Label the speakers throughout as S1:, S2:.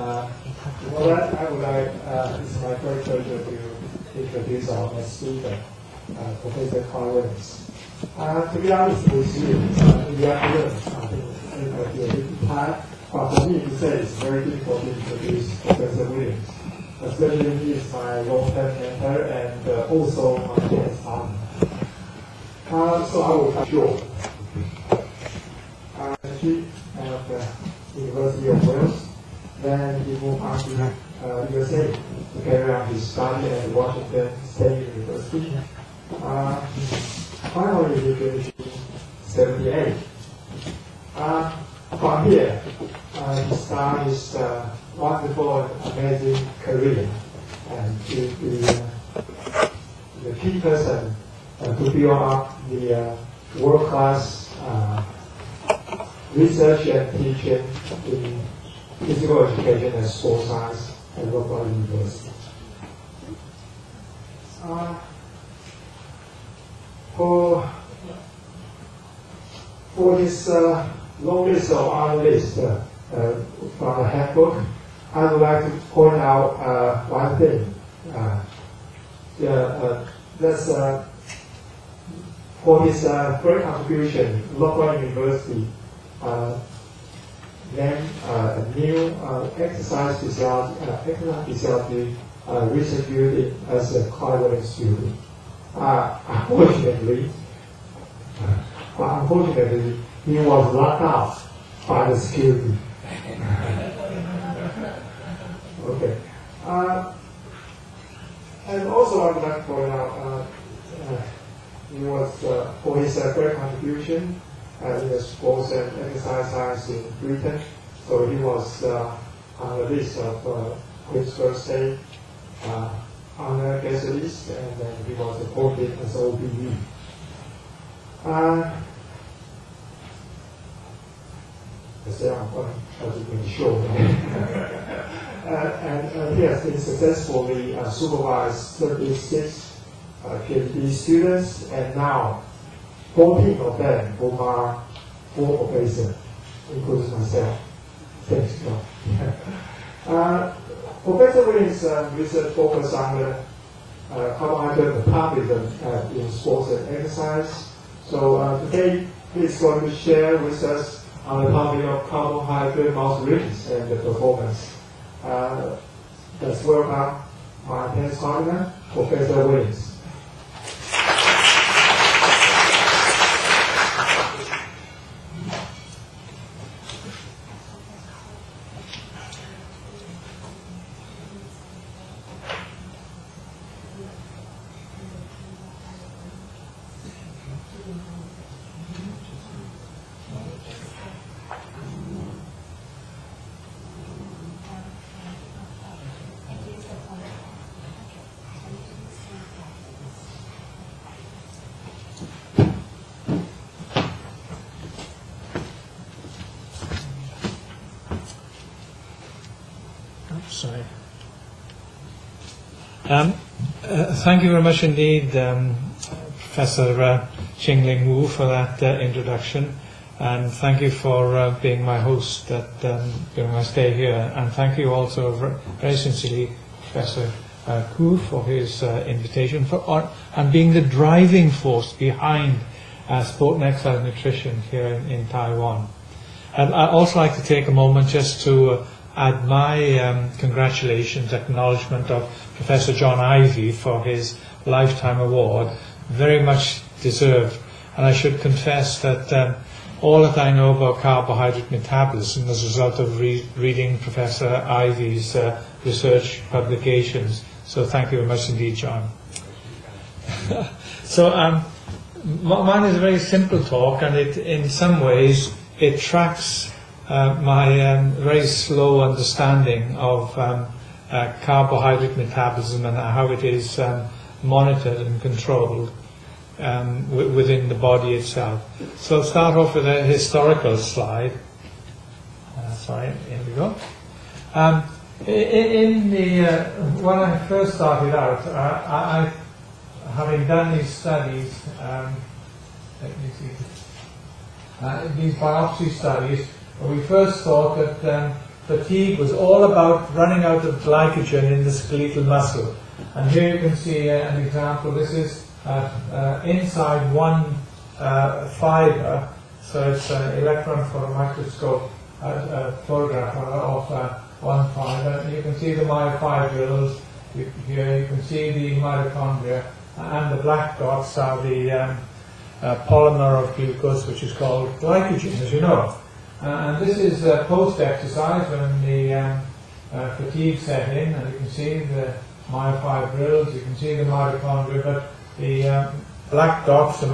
S1: Well, I would like, it's my great pleasure to introduce our next speaker, Professor Clyde Williams. To be honest with you, in the afternoon, I think it will be a little tired, but for me to say it's very difficult to introduce Professor Williams, especially he is my long-term mentor and also my business partner. So I will cut short. He at the University of Wales. Then he moved on to USA to carry on his study at Washington State University. Finally, he finished in 1978. From here, he started his wonderful and amazing career and to be the key person to build up the world-class research and teaching in physical education and sports science at local university. For this long list of our list from the handbook, I would like to point out one thing. That's for his great contribution, local university then a new exercise physiology research unit as a Clyde Williams student. Unfortunately, he was locked out by the security. Okay. And also I would like to point out he was for his great contribution in the sports and exercise science in Britain. So he was on the list of Queen's State honor guest list, and then he was appointed as OBE. As you can show, and he has been successfully supervised 36 PhD students, and now 14 of them who are full professors, including myself. Thanks, God. Professor Williams' research focused on the carbohydrate metabolism in sports and exercise. So today he is going to share with us on the topic of carbohydrate muscle release and the performance. Let's welcome my tennis partner, Professor Williams.
S2: Sorry. Thank you very much indeed, Professor Xingling Wu, for that introduction, and thank you for being my host during my stay here, and thank you also very sincerely, Professor Ku, for his invitation and being the driving force behind sport and exercise nutrition here in Taiwan. And I'd also like to take a moment just to add my congratulations, acknowledgement of Professor John Ivey for his Lifetime Award, very much deserved. And I should confess that all that I know about carbohydrate metabolism as a result of reading Professor Ivey's research publications. So thank you very much indeed, John. So mine is a very simple talk, and in some ways it tracks my very slow understanding of carbohydrate metabolism and how it is monitored and controlled within the body itself. So I'll start off with a historical slide. Sorry, here we go. When I first started out, I having done these studies, let me see, these biopsy studies, we first thought that fatigue was all about running out of glycogen in the skeletal muscle. And here you can see an example. This is inside one fiber, so it's an electron for a microscope photograph of one fiber. And you can see the myofibrils. Here you can see the mitochondria, and the black dots are the polymer of glucose, which is called glycogen, as you know. And this is post-exercise when the fatigue set in, and you can see the myofibrils, you can see the mitochondria, but the black dots, the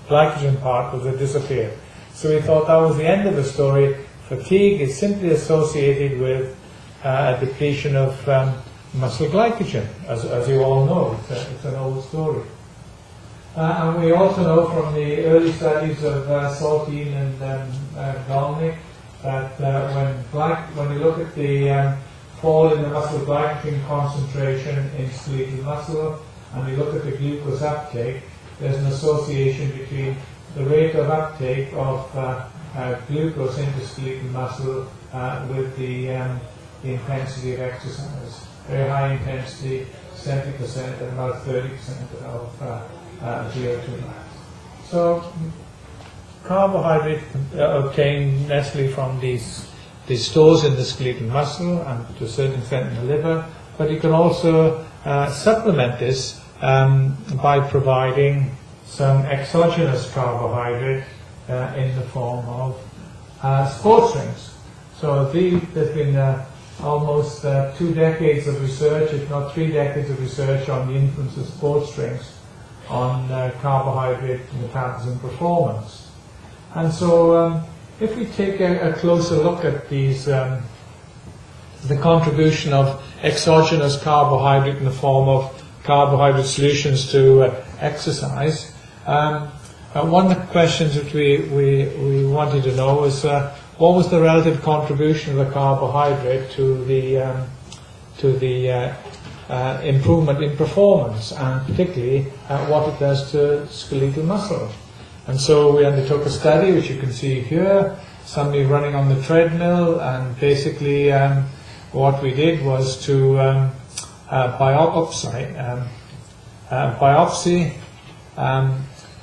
S2: glycogen part, was disappeared. So we thought that was the end of the story. Fatigue is simply associated with a depletion of muscle glycogen, as you all know. It's an old story. And we also know from the early studies of Saltine and Dolnick that when you look at the fall in the muscle glycogen concentration in skeletal muscle, and you look at the glucose uptake, there's an association between the rate of uptake of glucose into skeletal muscle with the intensity of exercise. Very high intensity, 70% and about 30% of VO2 max. So carbohydrate obtained necessarily from these stores in the skeletal muscle and to a certain extent in the liver, but you can also supplement this by providing some exogenous carbohydrate in the form of sports drinks. So there's been almost 2 decades of research, if not 3 decades of research, on the influence of sports drinks on carbohydrate metabolism performance. And so if we take a closer look at these, the contribution of exogenous carbohydrate in the form of carbohydrate solutions to exercise, one of the questions that we wanted to know was what was the relative contribution of the carbohydrate to the improvement in performance, and particularly what it does to skeletal muscle. And so we undertook a study, which you can see here, somebody running on the treadmill, and basically what we did was to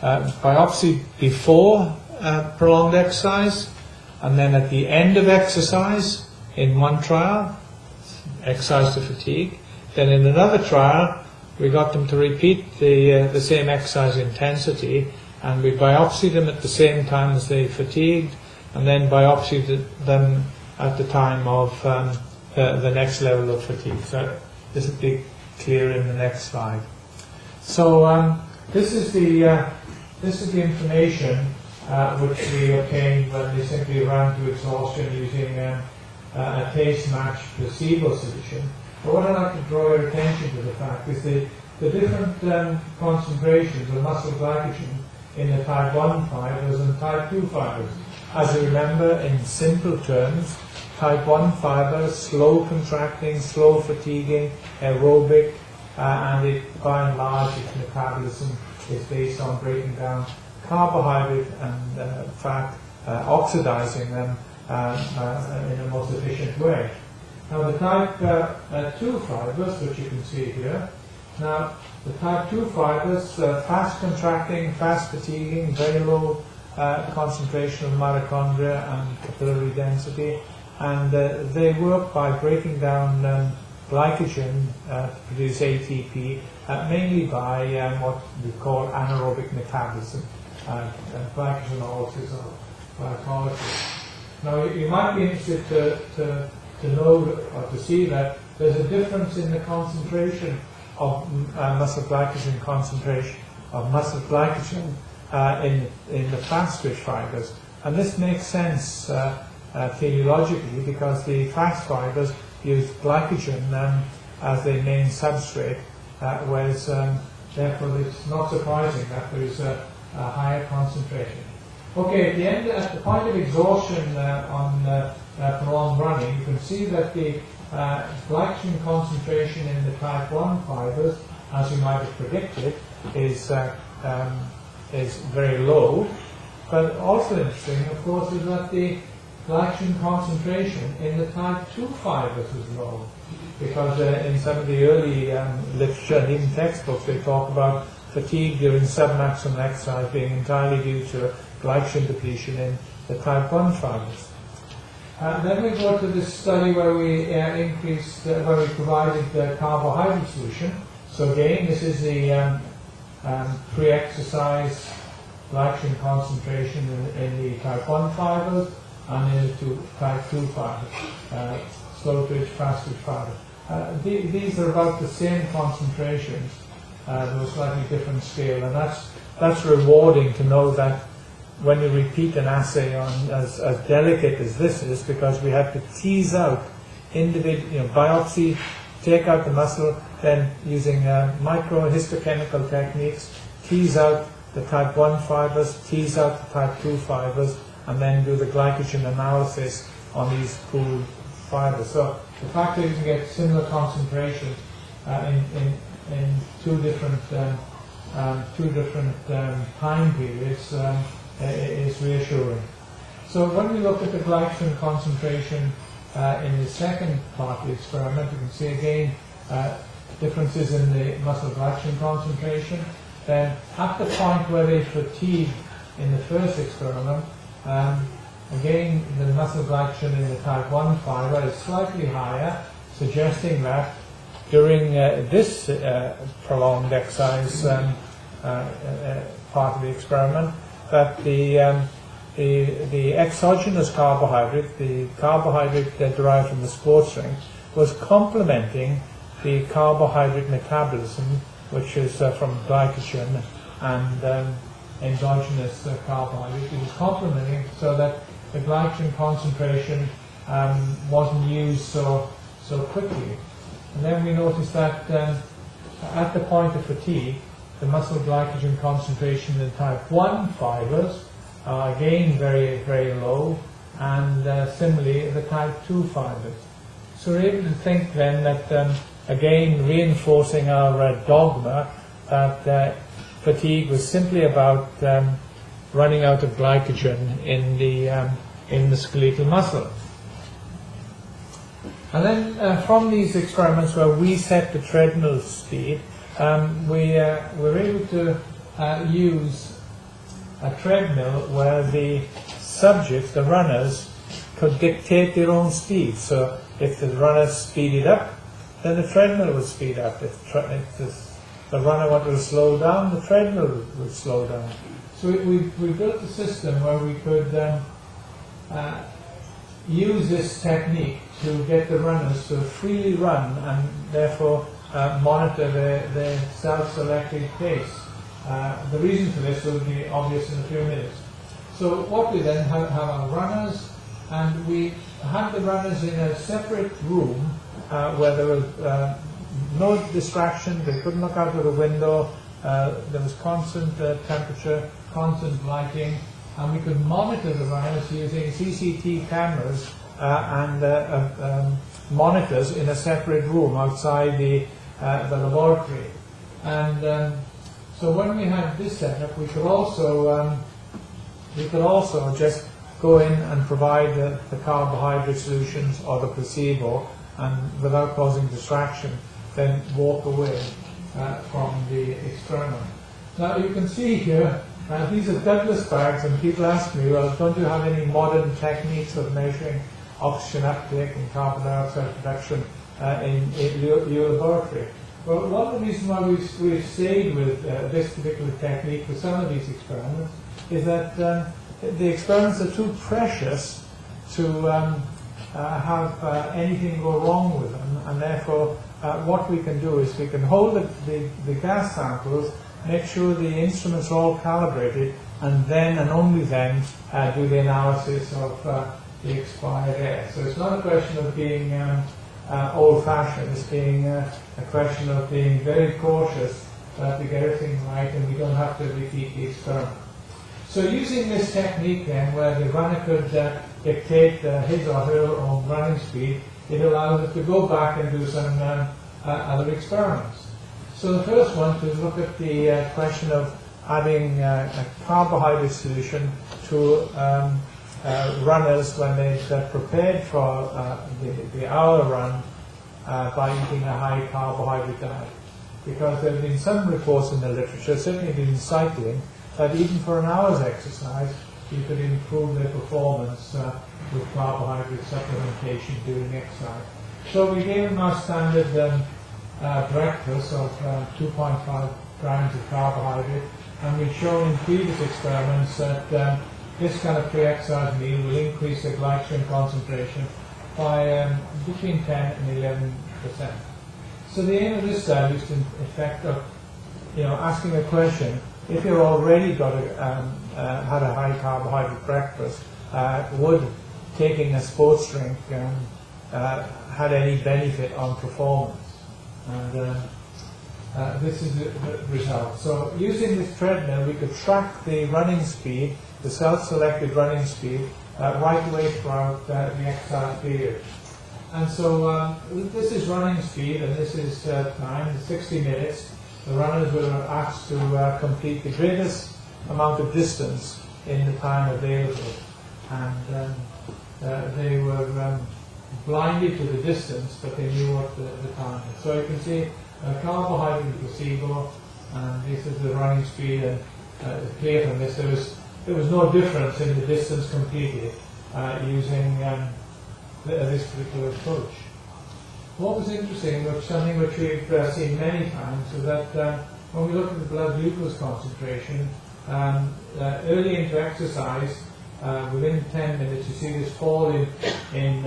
S2: biopsy before prolonged exercise, and then at the end of exercise in one trial, exercise to fatigue. Then in another trial, we got them to repeat the same exercise intensity, and we biopsied them at the same time as they fatigued, and then biopsied them at the time of the next level of fatigue. So this will be clear in the next slide. So this is the information which we obtained when we simply ran to exhaustion using a taste-matched placebo solution. But what I'd like to draw your attention to the fact is the different concentrations of muscle glycogen in the type 1 fibers and type 2 fibers. As you remember, in simple terms, type 1 fibers, slow contracting, slow fatiguing, aerobic, and it, by and large, its metabolism is based on breaking down carbohydrate and fat, oxidizing them in a most efficient way. Now the type 2 fibers, which you can see here, now the type 2 fibers, fast contracting, fast fatiguing, very low concentration of mitochondria and capillary density, and they work by breaking down glycogen to produce ATP, mainly by what we call anaerobic metabolism, glycogenolysis or glycolysis. Now you might be interested to know or to see that there's a difference in the concentration of muscle glycogen in the fast-twitch fibers, and this makes sense teleologically because the fast fibers use glycogen as their main substrate, whereas therefore it's not surprising that there is a higher concentration. Okay, at the point of exhaustion on prolonged running, you can see that the glycogen concentration in the type 1 fibers, as you might have predicted, is very low. But also interesting, of course, is that the glycogen concentration in the type 2 fibers was low. Because in some of the early literature and even textbooks, they talk about fatigue during submaximal exercise being entirely due to glycogen depletion in the type 1 fibers. Then we go to this study where we where we provided the carbohydrate solution. So again, this is the pre-exercise glycogen concentration in the type 1 fibers and in the type 2 fibers, slow twitch, fast twitch fibers. These are about the same concentrations, though slightly different scale, and that's rewarding to know that when you repeat an assay on as delicate as this is, because we had to tease out individual, biopsy, take out the muscle, then using microhistochemical techniques, tease out the type 1 fibers, tease out the type 2 fibers, and then do the glycogen analysis on these pooled fibers. So the fact that you can get similar concentration in two different time periods is reassuring. So when we look at the glycogen concentration in the second part of the experiment, you can see again differences in the muscle glycogen concentration. Then at the point where they fatigue in the first experiment, again the muscle glycogen in the type 1 fiber is slightly higher, suggesting that during this prolonged exercise part of the experiment, that the exogenous carbohydrate, the carbohydrate derived from the sports drink, was complementing the carbohydrate metabolism, which is from glycogen and endogenous carbohydrate. It was complementing so that the glycogen concentration wasn't used so quickly. And then we noticed that at the point of fatigue, the muscle glycogen concentration in type 1 fibers are again very, very low, and similarly the type 2 fibers. So we're able to think then that, again reinforcing our dogma that fatigue was simply about running out of glycogen in the skeletal muscle. And then from these experiments where we set the treadmill speed, we were able to use a treadmill where the subjects, the runners, could dictate their own speed. So if the runners speeded up, then the treadmill would speed up. If the runner wanted to slow down, the treadmill would slow down. So we built a system where we could use this technique to get the runners to freely run and therefore monitor their self-selected pace. The reason for this will be obvious in a few minutes. So what we then have our runners, and we had the runners in a separate room where there was no distraction, they couldn't look out of the window, there was constant temperature, constant lighting, and we could monitor the runners using CCT cameras and monitors in a separate room outside the laboratory. And so when we had this setup, we could also just go in and provide the carbohydrate solutions or the placebo, and without causing distraction, then walk away from the experiment. Now you can see here, these are Douglas bags, and people ask me, well, don't you have any modern techniques of measuring oxygen uptake and carbon dioxide production in your laboratory? Well, one of the reasons why we've stayed with this particular technique for some of these experiments is that the experiments are too precious to have anything go wrong with them, and therefore what we can do is we can hold the gas samples, make sure the instruments are all calibrated, and then and only then do the analysis of the expired air. So it's not a question of being old-fashioned, it's being a question of being very cautious that we get everything right and we don't have to repeat the experiment. So using this technique then, where the runner could dictate his or her own running speed, it allows us to go back and do some other experiments. So the first one to look at the question of adding a carbohydrate solution to runners when they prepared for the hour run by eating a high carbohydrate diet. Because there have been some reports in the literature, certainly in cycling, that even for an hour's exercise, you could improve their performance with carbohydrate supplementation during exercise. So we gave them our standard breakfast of 2.5 grams of carbohydrate, and we've shown in previous experiments that this kind of pre-exercise meal will increase the glycogen concentration by between 10 and 11%. So the aim of this study is to, in effect, asking a question: if you've already got had a high carbohydrate breakfast, would taking a sports drink had any benefit on performance? And this is the result. So using this treadmill, we could track the running speed, the self-selected running speed, right away throughout the exercise period. And so this is running speed, and this is time, 60 minutes. The runners were asked to complete the greatest amount of distance in the time available. And they were blinded to the distance, but they knew what the time was. So you can see carbohydrate placebo, and this is the running speed, and it's clear from this there was no difference in the distance completed using this particular approach. What was interesting, something which we've seen many times, is that when we look at the blood glucose concentration, early into exercise, within 10 minutes, you see this fall in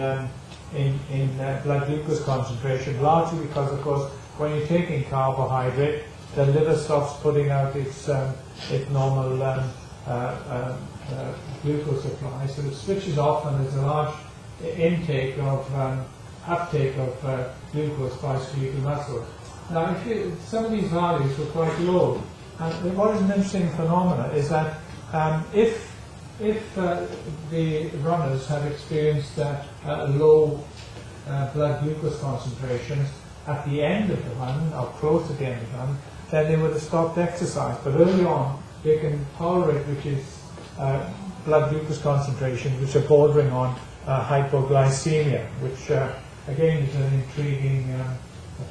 S2: blood glucose concentration, largely because, of course, when you're taking carbohydrate, the liver stops putting out its normal glucose supply, so it switches off, and there's a large intake of uptake of glucose by skeletal muscle. Now, some of these values were quite low, and what is an interesting phenomenon is that if the runners have experienced low blood glucose concentrations at the end of the run, or close to the end of the run, then they would have stopped exercise. But early on, they can tolerate, which is blood glucose concentrations which are bordering on hypoglycemia, which again is an intriguing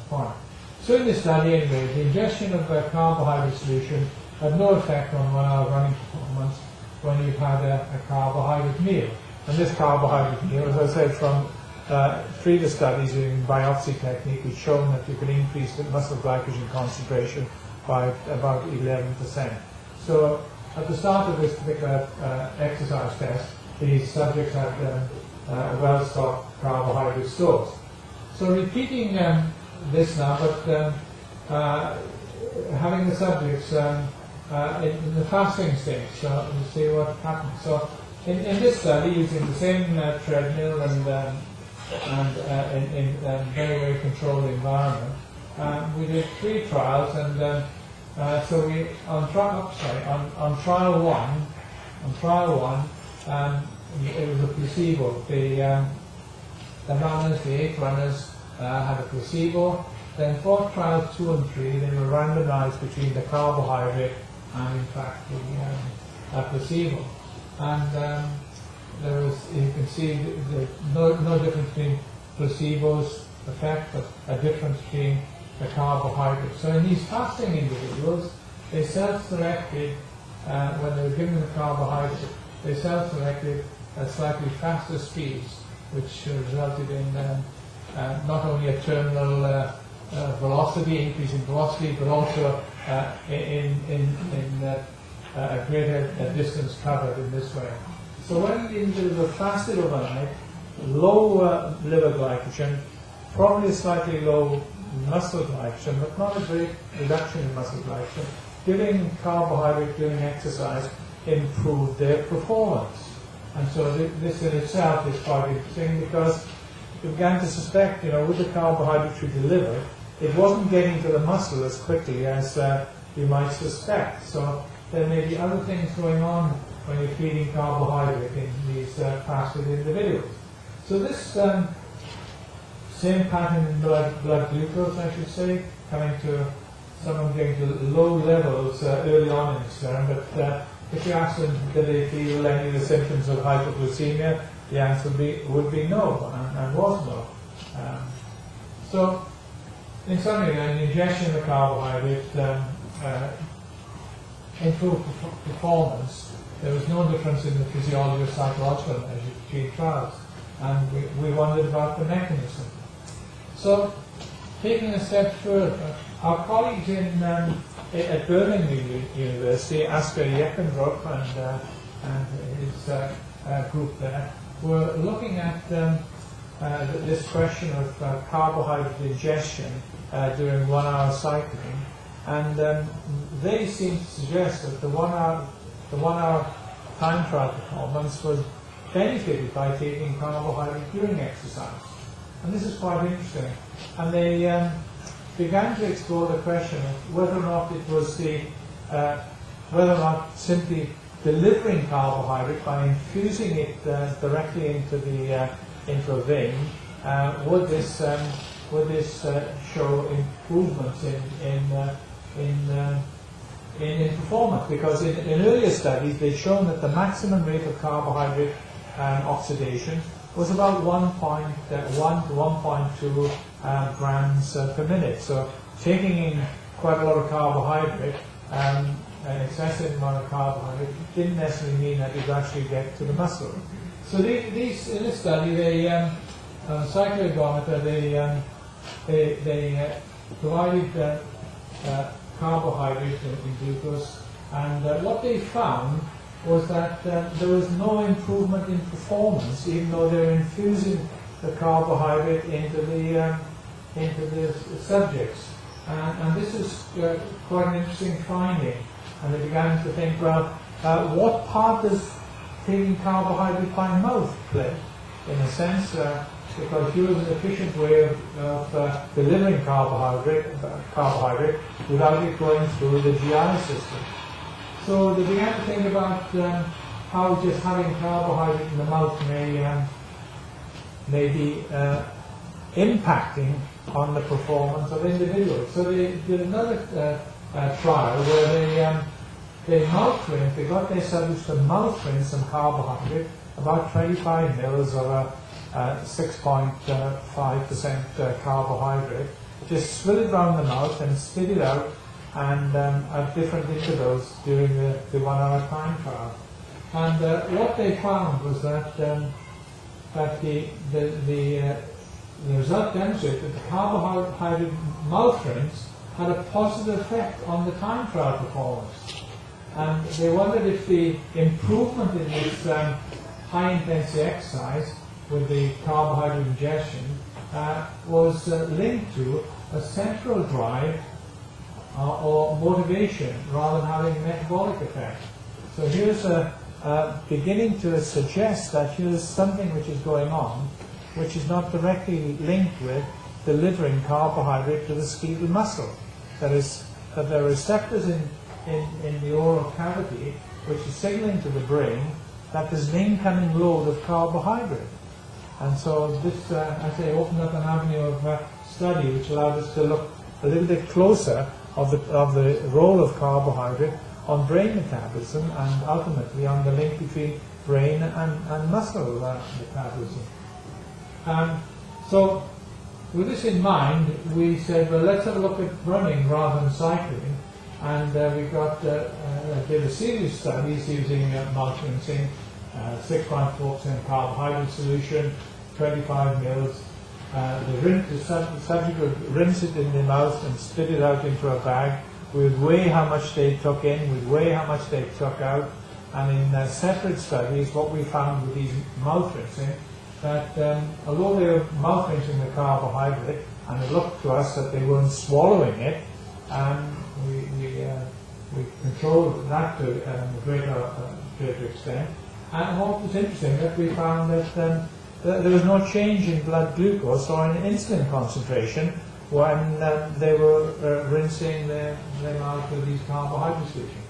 S2: point. So in this study, anyway, the ingestion of carbohydrate solution had no effect on 1 hour running performance when you've had a carbohydrate meal. And this carbohydrate meal, as I said, from previous studies using biopsy technique, we've shown that you can increase the muscle glycogen concentration by about 11%. So at the start of this particular exercise test, these subjects had well-stocked carbohydrate stores. So repeating this now, but having the subjects in the fasting stage, so we'll see what happens. So in this study, using the same treadmill and in a very, very controlled environment, we did 3 trials, and so we on trial one, it was a placebo. The runners, the 8 runners, had a placebo. Then for trials 2 and 3, they were randomized between the carbohydrate and, in fact, the placebo. And there was, you can see, no difference between placebo's effect, but a difference between the carbohydrate. So in these fasting individuals, they self-selected, when they were given the carbohydrate, they self-selected slightly faster speeds, which resulted in not only a terminal velocity, increase in velocity, but also in a greater distance covered in this way. So when the individuals are fasted overnight, low liver glycogen, probably a slightly low muscle glycogen, but not a great reduction in muscle glycogen, giving carbohydrate during exercise improved their performance. And so this in itself is quite interesting, because we began to suspect, with the carbohydrate we delivered, it wasn't getting to the muscle as quickly as you might suspect. So there may be other things going on when you're feeding carbohydrate in these fasted individuals. So this same pattern in blood glucose, I should say, coming to someone getting to low levels early on in experiment, but if you ask them, did they feel any of the symptoms of hypoglycemia, the answer would be no, and was no. So, in summary, an ingestion of carbohydrate improved performance. There was no difference in the physiology or psychological measures between trials, and we wondered about the mechanism. So, taking a step further, our colleagues at Birmingham University, Asger Jekendrup and his group there, were looking at this question of carbohydrate ingestion during 1 hour cycling, and they seem to suggest that the one hour time trial performance was benefited by taking carbohydrate during exercise. And this is quite interesting. And they began to explore the question of whether or not it was whether or not simply delivering carbohydrate by infusing it directly into a vein, would this show improvements in performance? Because in earlier studies they'd shown that the maximum rate of carbohydrate oxidation was about 1.1 to 1.2 grams per minute. So taking in quite a lot of carbohydrate, an excessive amount of carbohydrate, didn't necessarily mean that it would actually get to the muscle. So in this study, they cycloergometer, they provided carbohydrate in glucose, and what they found was that there was no improvement in performance, even though they were infusing the carbohydrate into the subjects. And this is quite an interesting finding. And they began to think, well, what part does taking carbohydrate by mouth play? In a sense, because here is an efficient way of delivering carbohydrate without it going through the GI system. So they began to think about how just having carbohydrate in the mouth may be impacting on the performance of individuals. So they did another trial where they mouth rinsed, they got their subjects to mouth rinse some carbohydrate, about 25 mils of a 6.5% carbohydrate, just swill it around the mouth and spit it out, and at different intervals during the 1 hour time trial. And what they found was that the result demonstrated that the carbohydrate mouth rinse had a positive effect on the time trial performance. And they wondered if the improvement in this high intensity exercise with the carbohydrate ingestion was linked to a central drive or motivation rather than having a metabolic effect. So here's beginning to suggest that here's something which is going on which is not directly linked with delivering carbohydrate to the skeletal muscle. That is, that there are receptors in the oral cavity which is signaling to the brain that there's an incoming load of carbohydrate. And so this, as I say, opened up an avenue of study which allowed us to look a little bit closer of the role of carbohydrate on brain metabolism and ultimately on the link between brain and muscle metabolism. So with this in mind, we said, well, let's have a look at running rather than cycling. And we did a series of studies using mouth rinsing, 6.4% carbohydrate solution, 25 mils. The subject would rinse it in the mouth and spit it out into a bag. We would weigh how much they took in, we'd weigh how much they took out. And in separate studies, what we found with these mouth rinsing, that although they were mouth rinsing the carbohydrate, and it looked to us that they weren't swallowing it, we controlled that to a greater extent. And what was interesting, that we found that there was no change in blood glucose or in insulin concentration when they were rinsing their mouth with these carbohydrate solutions.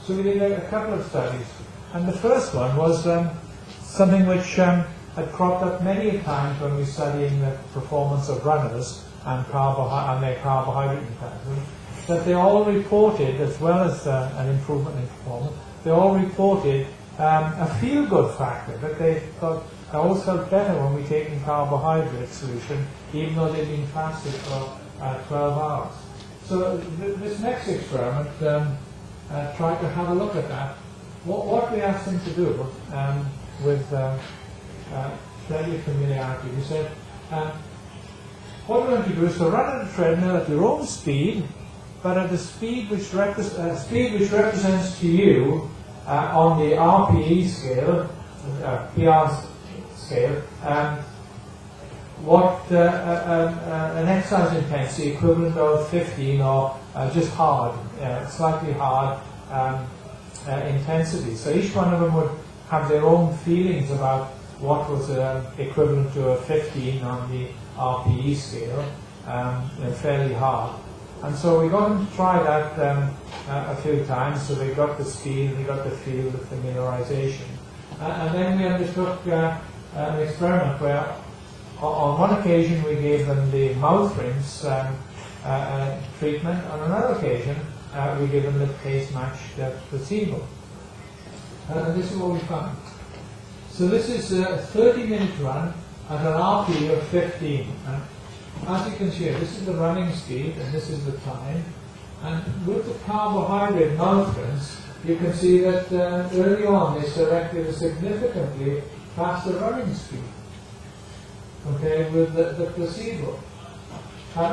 S2: So we did a couple of studies. And the first one was something which had cropped up many times when we were studying the performance of runners and their carbohydrate metabolism, that they all reported, as well as an improvement in performance, they all reported a feel-good factor, that they thought, I always felt better when we taken carbohydrate solution, even though they'd been fasted for 12 hours. So this next experiment tried to have a look at that. What we asked them to do with plenty of familiarity, we said, what we're going to do is to run on a treadmill at your own speed, but at the speed which represents to you on the RPE scale, PR scale, what an exercise intensity equivalent of 15 or just hard, slightly hard intensity. So each one of them would have their own feelings about what was equivalent to a 15 on the RPE scale, fairly hard. And so we got them to try that a few times, so they got the speed, they got the feel, the familiarization. And then we undertook an experiment where on one occasion we gave them the mouth rinse treatment, on another occasion we gave them the taste-matched placebo. And this is what we found. So this is a 30-minute run at an RPE of 15. As you can see here, this is the running speed and this is the time. And with the carbohydrate mouth rinse, you can see that early on they selected a significantly faster running speed, okay, with the placebo,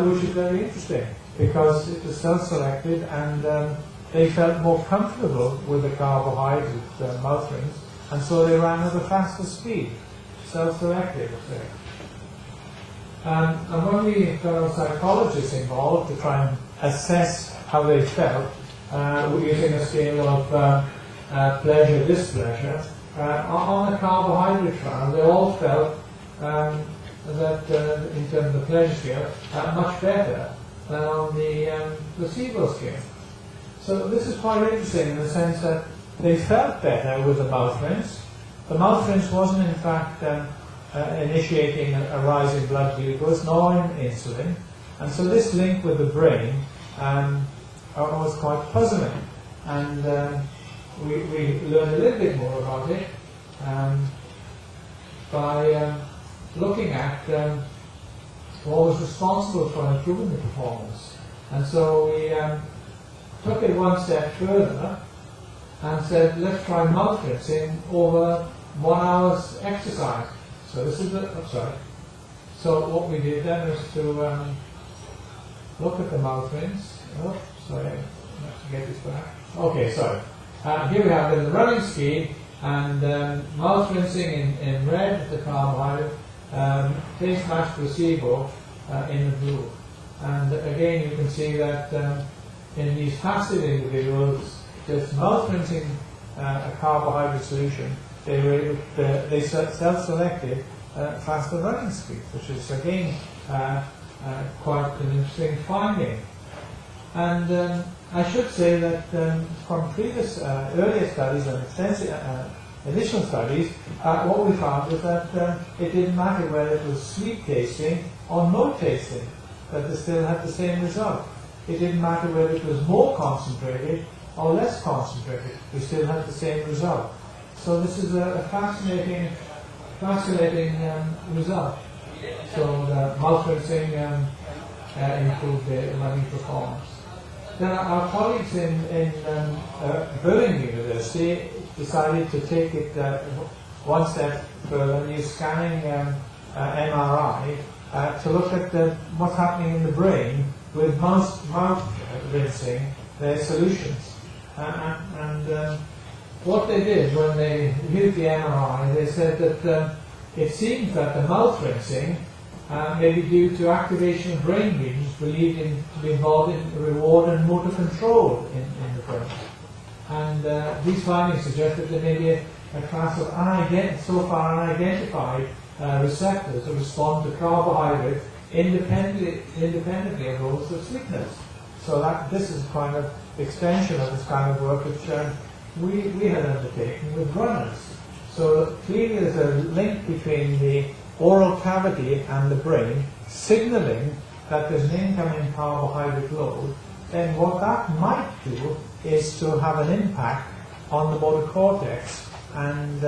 S2: which is very interesting because it was self-selected and they felt more comfortable with the carbohydrate mouth rinse, and so they ran at a faster speed, self-selected. Okay. And when we got our psychologists involved to try and assess how they felt, we're using a scale of pleasure, displeasure. On the carbohydrate trial, they all felt that, in terms of the pleasure scale, much better than on the placebo scale. So this is quite interesting in the sense that they felt better with the mouth rinse. The mouth rinse wasn't in fact initiating a rise in blood glucose nor in insulin, and so this link with the brain was quite puzzling, and we learned a little bit more about it by looking at what was responsible for improving the performance. And so we took it one step further and said, let's try mouth rinsing over 1 hour's exercise. So this is So what we did then was to look at the mouth rinse. Oh, sorry, I have to get this back. Okay, sorry. Here we have the running speed and mouth rinsing in red, the carbohydrate, taste-matched placebo in the blue. And again, you can see that in these fasted individuals, just mouth rinsing a carbohydrate solution, they self-selected faster running speed, which is again quite an interesting finding. And I should say that from previous earlier studies and extensive initial studies, what we found was that it didn't matter whether it was sweet tasting or no tasting, that they still had the same result. It didn't matter whether it was more concentrated or less concentrated, we still had the same result. So this is a fascinating result. So the mouth rinsing improved the running performance. Then our colleagues in Berlin University decided to take it one step further and use scanning MRI to look at what's happening in the brain with mouth rinsing their solutions. And what they did when they viewed the MRI, they said that it seems that the mouth rinsing may be due to activation of brain regions believed to be involved in reward and motor control in the brain. And these findings suggest that there may be a class of so far unidentified receptors that respond to carbohydrates independently of those of sweetness. So this is kind of extension of this kind of work which we had undertaken with runners. So clearly there's a link between the oral cavity and the brain signaling that there's an incoming carbohydrate load. Then what that might do is to have an impact on the motor cortex, and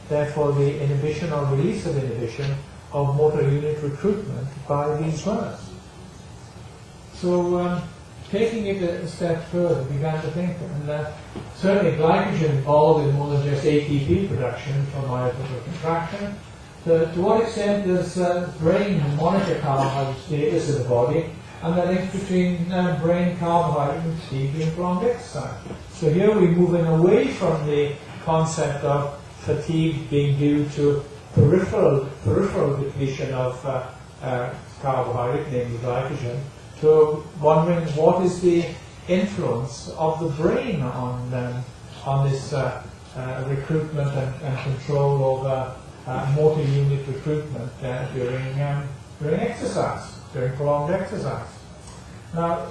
S2: therefore the inhibition or release of inhibition of motor unit recruitment by these runners. So taking it a step further, we began to think, and certainly glycogen involved in more than just ATP production from myofibril contraction. To what extent does brain monitor carbohydrate status in the body, and the link between brain carbohydrate and fatigue during prolonged exercise? So here we're moving away from the concept of fatigue being due to peripheral depletion of carbohydrate, namely glycogen, to wondering what is the influence of the brain on this recruitment and control over motor unit recruitment during exercise, during prolonged exercise. Now,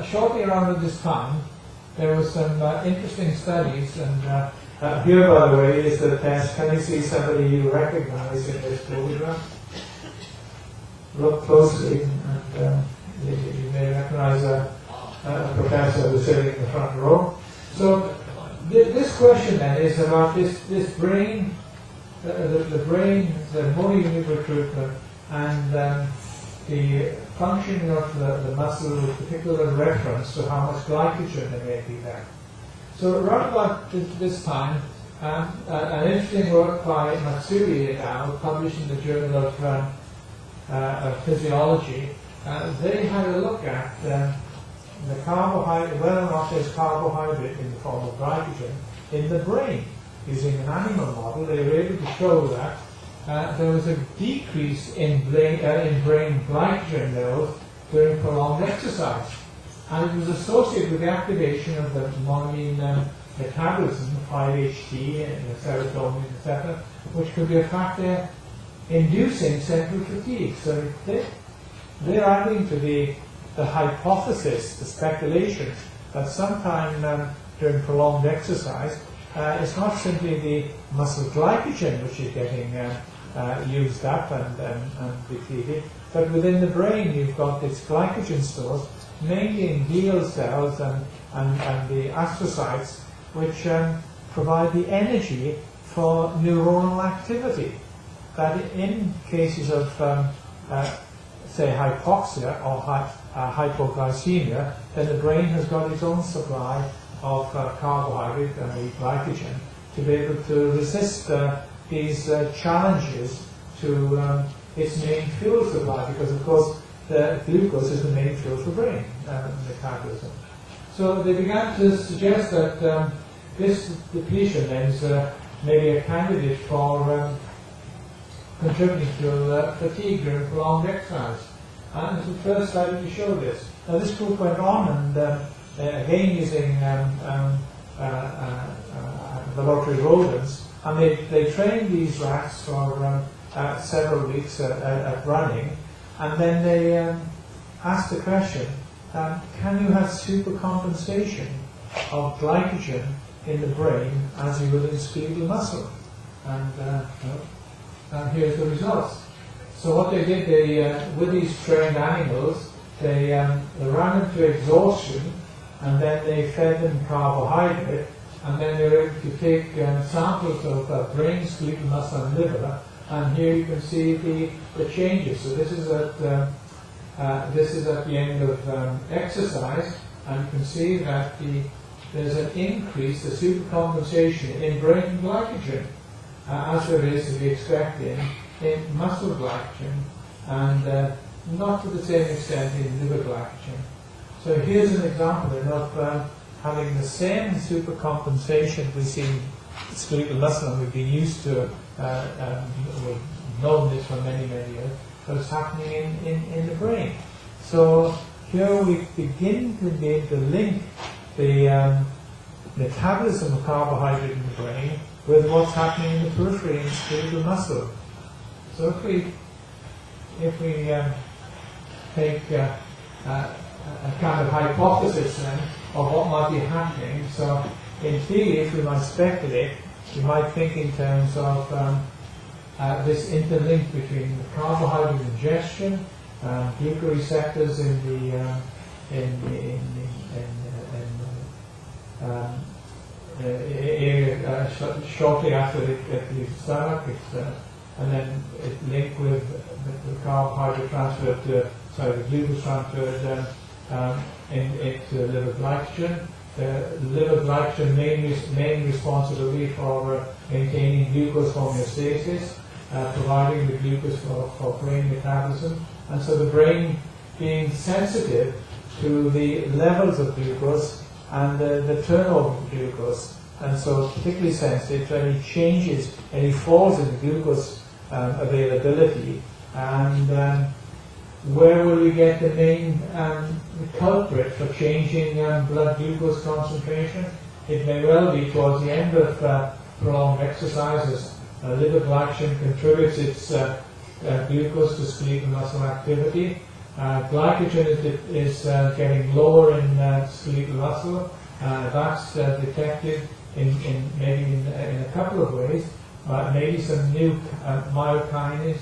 S2: shortly around this time, there were some interesting studies, and here, by the way, is the test. Can you see somebody you recognize in this program? Look closely, and you may recognize a professor who's sitting in the front row. So, this question then is about this brain, the brain, the motor unit recruitment, and the functioning of the muscle with particular reference to how much glycogen there may be there. So around about this time, an interesting work by Matsui et al., published in the Journal of Physiology, they had a look at the carbohydrate, whether or not there's carbohydrate in the form of glycogen in the brain. Using an animal model, they were able to show that there was a decrease in brain glycogen levels during prolonged exercise. And it was associated with the activation of the monoamine metabolism, 5-HT, and serotonin, etc., which could be a factor inducing central fatigue. So they're adding to the hypothesis, the speculation, that sometime during prolonged exercise, it's not simply the muscle glycogen which is getting used up and depleted, but within the brain you've got its glycogen stores, mainly in glial cells and the astrocytes, which provide the energy for neuronal activity. That in cases of, say, hypoxia or hypoglycemia, then the brain has got its own supply of carbohydrate and the glycogen to be able to resist these challenges to its main fuel supply, because of course the glucose is the main fuel for brain metabolism. So they began to suggest that this depletion is maybe a candidate for contributing to fatigue during prolonged exercise. And it's the first study to show this. Now this group went on and again using laboratory rodents, and they trained these rats for several weeks at running, and then they asked the question, can you have supercompensation of glycogen in the brain as you would in skeletal muscle? And here's the results. So what they did, with these trained animals, they ran them to exhaustion, and then they fed them carbohydrate, and then they were able to take samples of brain, skeletal muscle, and liver, and here you can see the changes. So this is at the end of exercise, and you can see that there's an increase, the supercompensation in brain glycogen, as there is to be expected in muscle glycogen, and not to the same extent in liver glycogen. So here's an example of having the same supercompensation we see in skeletal muscle, and we've been used to, we've known this for many, many years, but it's happening in the brain. So here we begin to be able to link the metabolism of carbohydrate in the brain with what's happening in the periphery in skeletal muscle. So if we take a kind of hypothesis then of what might be happening, so in theory, if we might speculate, we might think in terms of this interlink between the carbohydrate ingestion, glucoreceptors in area shortly after it leaves the stomach, and then it's linked with the carbohydrate transfer to, the glucose transferred into liver glycogen. The liver glycogen main responsibility for maintaining glucose homeostasis, providing the glucose for brain metabolism, and so the brain being sensitive to the levels of glucose and the turnover of glucose, and so particularly sensitive to any changes, any falls in the glucose availability, and where will we get the main culprit for changing blood glucose concentration? It may well be towards the end of prolonged exercises. Liver glycogen contributes its glucose to skeletal muscle activity. Glycogen is getting lower in skeletal muscle. That's detected in a couple of ways. Maybe some new myokinase,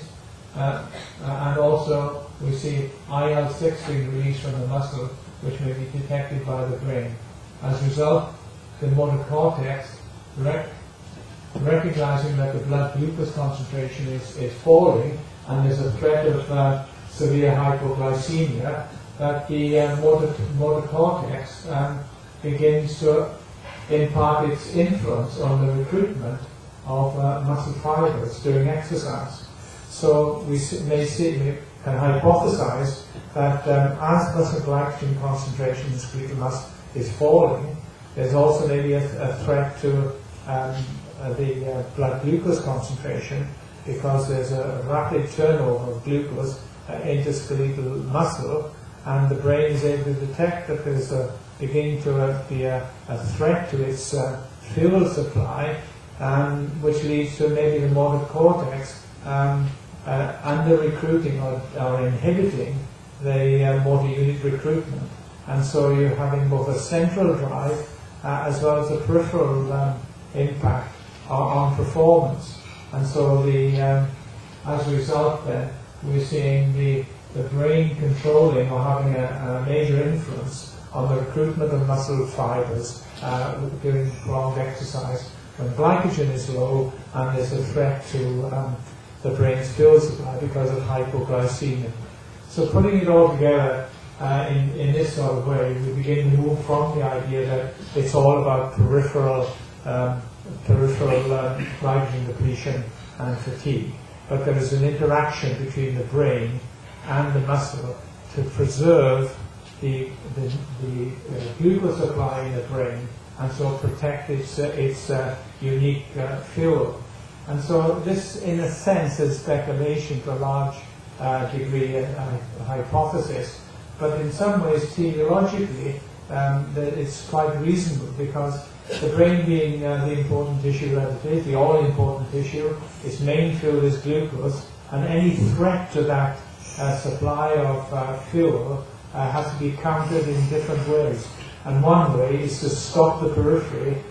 S2: and also we see IL-6 being released from the muscle, which may be detected by the brain. As a result, the motor cortex, recognizing that the blood glucose concentration is falling and there's a threat of severe hypoglycemia, that the motor cortex begins to impart its influence on the recruitment of muscle fibers during exercise. So we can hypothesize that as muscle glycogen concentration in skeletal muscle is falling, there's also maybe a threat to the blood glucose concentration, because there's a rapid turnover of glucose into skeletal muscle, and the brain is able to detect that there's beginning to be a threat to its fuel supply, which leads to maybe the motor cortex under recruiting or inhibiting the motor unit recruitment. And so you're having both a central drive as well as a peripheral impact on performance. And so as a result then, we're seeing the brain controlling or having a major influence on the recruitment of muscle fibers during prolonged exercise when glycogen is low and there's a threat to the brain's fuel supply because of hypoglycemia. So putting it all together in this sort of way, we begin to move from the idea that it's all about peripheral glycogen depletion and fatigue, but there is an interaction between the brain and the muscle to preserve the glucose supply in the brain, and so protect its unique fuel. And so this, in a sense, is speculation to a large degree, a hypothesis, but in some ways, teleologically, it's quite reasonable, because the brain being the important tissue that it is, the all-important tissue, its main fuel is glucose, and any threat to that supply of fuel has to be countered in different ways. And one way is to stop the periphery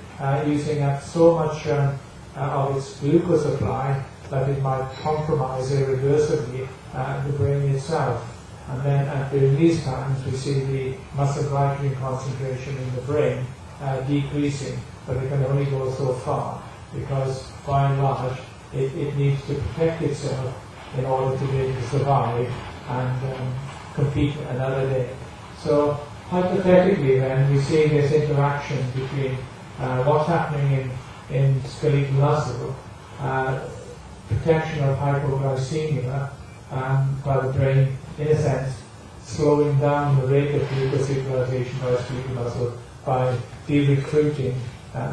S2: using up so much of its glucose supply that it might compromise irreversibly the brain itself. And then during these times we see the muscle glycogen concentration in the brain decreasing, but it can only go so far, because by and large it needs to protect itself in order to be able to survive and compete another day. So hypothetically then, we see this interaction between what's happening in skeletal muscle, protection of hypoglycemia by the brain, in a sense, slowing down the rate of glucose utilization by skeletal muscle by de-recruiting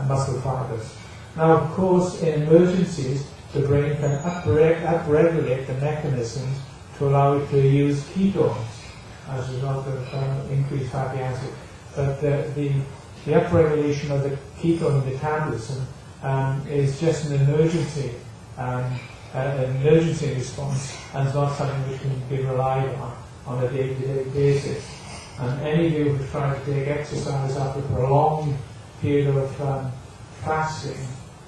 S2: muscle fibers. Now, of course, in emergencies, the brain can upregulate the mechanisms to allow it to use ketones as a result of increased fatty acid. But the upregulation of the ketone metabolism is just an emergency response, and it's not something which can be relied on a day-to-day basis. And any of you who try to take exercise after a prolonged period of fasting,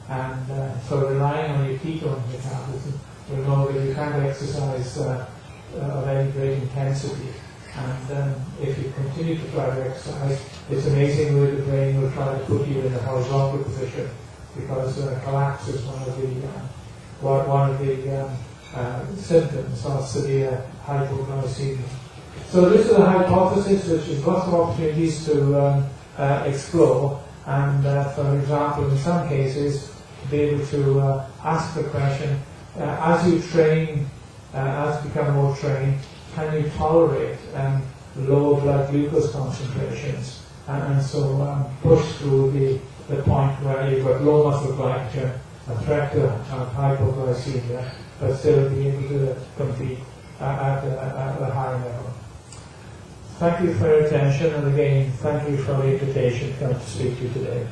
S2: and so relying on your ketone metabolism, will know that you can't exercise of any great intensity And if you continue to try to exercise, it's amazing the way the brain will try to put you in a horizontal position, because collapse is one of the symptoms of severe hypoglycemia. So this is a hypothesis which has lots of opportunities to explore, and for example, in some cases, to be able to ask the question, as you train, as you become more trained, can you tolerate lower blood glucose concentrations, and so push through the point where you've got low muscle glycogen, a threat to hypoglycemia, but still be able to compete at a high level. Thank you for your attention, and again, thank you for the invitation to come to speak to you today.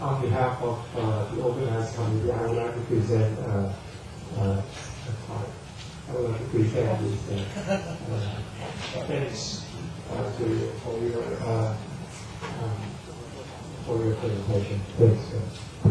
S1: On behalf of the organized committee, I would like to present thanks for your presentation. Thanks.